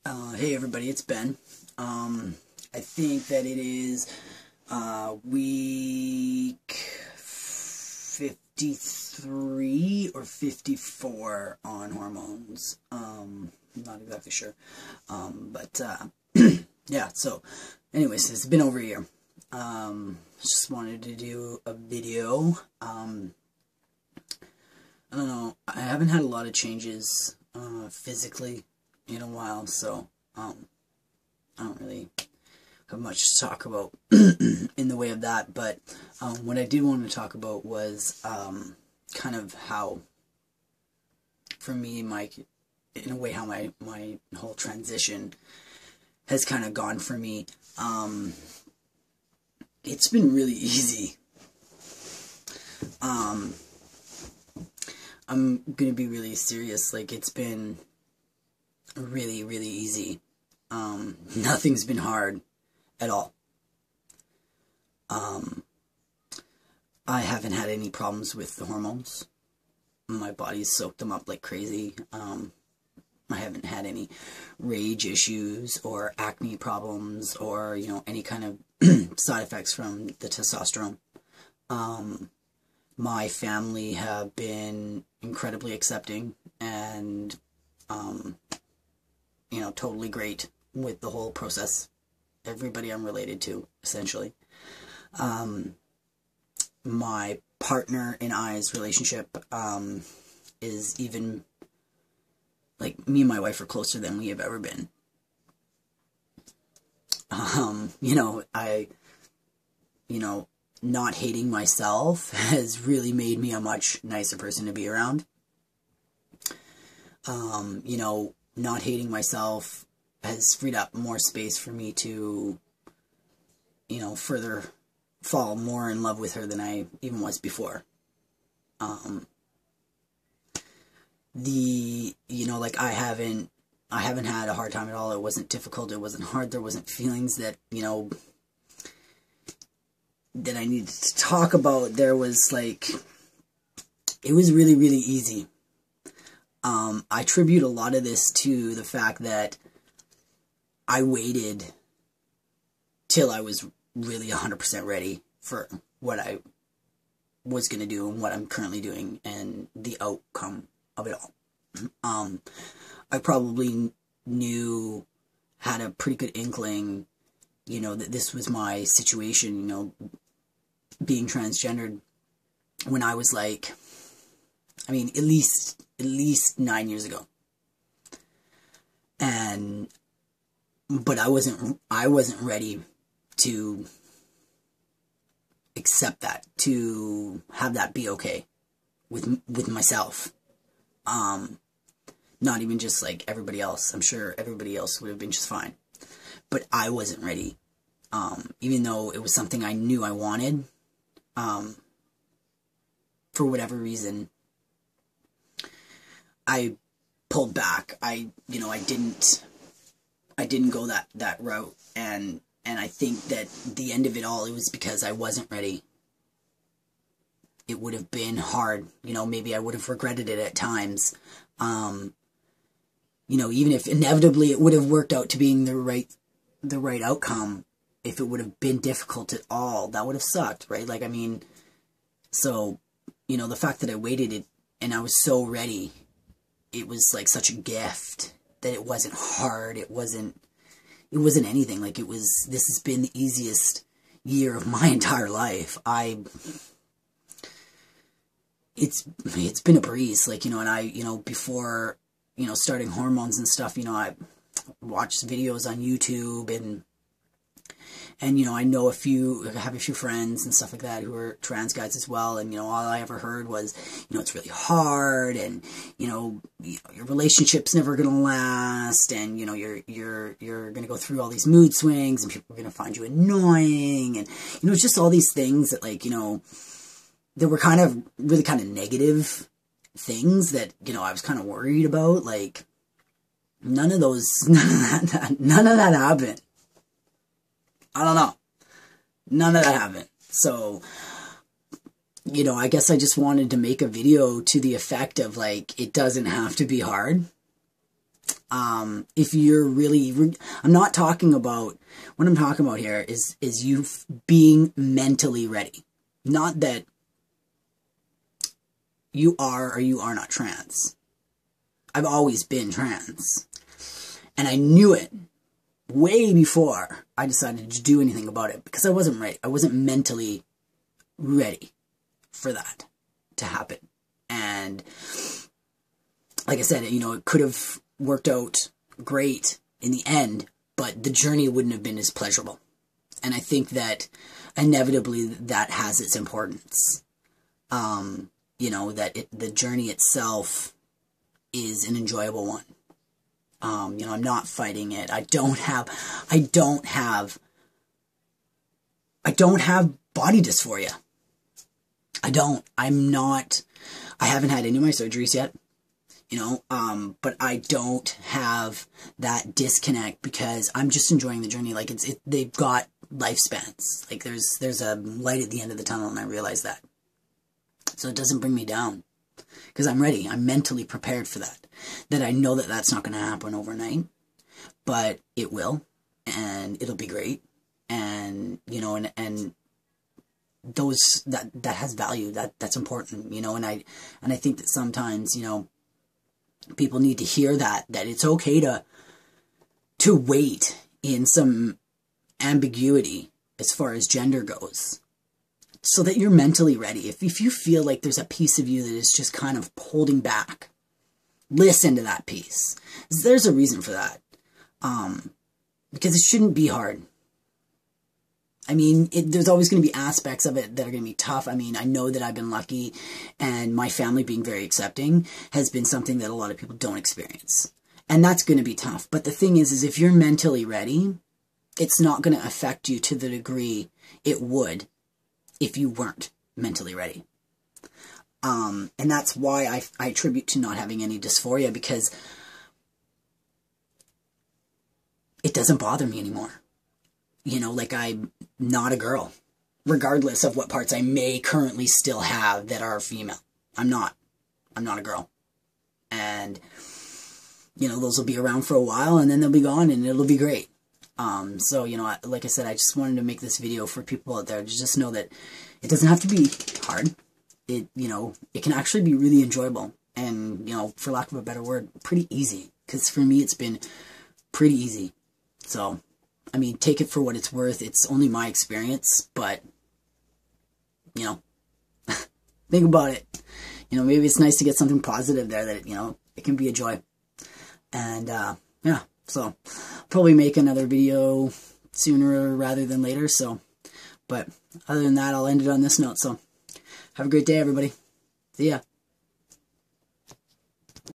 Hey everybody, it's Ben. I think that it is week 53 or 54 on hormones. I'm not exactly sure. But yeah, so anyways, it's been over a year. Just wanted to do a video. I don't know, I haven't had a lot of changes physically in a while, so I don't really have much to talk about in the way of that, but what I did want to talk about was kind of how, for me, in a way, how my whole transition has kind of gone for me. It's been really easy. I'm gonna be really serious, like, it's been really, really easy. Nothing's been hard at all. I haven't had any problems with the hormones. My body's soaked them up like crazy. I haven't had any rage issues or acne problems or, you know, any kind of side effects from the testosterone. My family have been incredibly accepting and, you know, totally great with the whole process. Everybody I'm related to, essentially. My partner and I's relationship is even, like, me and my wife are closer than we have ever been. You know, not hating myself has really made me a much nicer person to be around. You know, not hating myself has freed up more space for me to, you know, further fall more in love with her than I even was before. You know, like, I haven't had a hard time at all. It wasn't difficult. It wasn't hard. There wasn't feelings that, you know, that I needed to talk about. There was, like, it was really, really easy. I attribute a lot of this to the fact that I waited till I was really 100% ready for what I was going to do and what I'm currently doing and the outcome of it all. I probably had a pretty good inkling, you know, that this was my situation, you know, being transgendered when I was, like, I mean, at least 9 years ago. But I wasn't ready to accept that, to have that be okay with myself. Not even just like everybody else. I'm sure everybody else would have been just fine. But I wasn't ready. Even though it was something I knew I wanted, for whatever reason, I pulled back. I didn't go that route, and I think that the end of it all, it was because I wasn't ready. It would have been hard, you know, maybe I would have regretted it at times. You know, even if inevitably it would have worked out to being the right outcome, if it would have been difficult at all, that would have sucked, right? Like, I mean, so, you know, the fact that I waited it and I was so ready, it was like such a gift that it wasn't hard. It wasn't anything. Like, this has been the easiest year of my entire life. It's been a breeze, like, you know, and you know, before, you know, starting hormones and stuff, you know, I watched videos on YouTube and, you know, I have a few friends and stuff like that who are trans guys as well, and, you know, all I ever heard was, you know, it's really hard, and, you know, your relationship's never gonna last, and, you know, you're gonna go through all these mood swings, and people are gonna find you annoying, and, you know, it's just all these things that, like, you know, that were really kind of negative things that, you know, I was kind of worried about. Like, none of that happened. I don't know. None of that happened. So, you know, I guess I just wanted to make a video to the effect of, like, it doesn't have to be hard. If you're really, I'm not talking about, what I'm talking about here is you being mentally ready. Not that you are or you are not trans. I've always been trans. And I knew it way before I decided to do anything about it, because I wasn't ready. I wasn't mentally ready for that to happen. And like I said, you know, it could have worked out great in the end, but the journey wouldn't have been as pleasurable. And I think that inevitably that has its importance. You know, that the journey itself is an enjoyable one. You know, I'm not fighting it. I don't have body dysphoria. I haven't had any of my surgeries yet, you know, but I don't have that disconnect because I'm just enjoying the journey. Like they've got lifespans. Like there's a light at the end of the tunnel, and I realize that. So it doesn't bring me down because I'm ready. I'm mentally prepared for that. That I know that that's not going to happen overnight, but it will, and it'll be great. And, you know, and those, that has value, that's important, you know, and I think that sometimes, you know, people need to hear that it's okay to wait in some ambiguity as far as gender goes, so that you're mentally ready. If you feel like there's a piece of you that is just kind of holding back, listen to that piece. There's a reason for that. Because it shouldn't be hard. I mean, there's always going to be aspects of it that are going to be tough. I mean, I know that I've been lucky, and my family being very accepting has been something that a lot of people don't experience. And that's going to be tough. But the thing is if you're mentally ready, it's not going to affect you to the degree it would if you weren't mentally ready. And that's why I attribute to not having any dysphoria, because it doesn't bother me anymore. You know, like I'm not a girl, regardless of what parts I may currently still have that are female. I'm not a girl. And, you know, those will be around for a while, and then they'll be gone, and it'll be great. So, you know, like I said, I just wanted to make this video for people out there to just know that it doesn't have to be hard. It, you know, it can actually be really enjoyable, and, you know, for lack of a better word, pretty easy. Because for me, it's been pretty easy. So, I mean, take it for what it's worth. It's only my experience, but, you know, think about it. You know, maybe it's nice to get something positive there that, you know, it can be a joy. And, yeah, so probably make another video sooner rather than later. So, but other than that, I'll end it on this note. So, have a great day, everybody. See ya.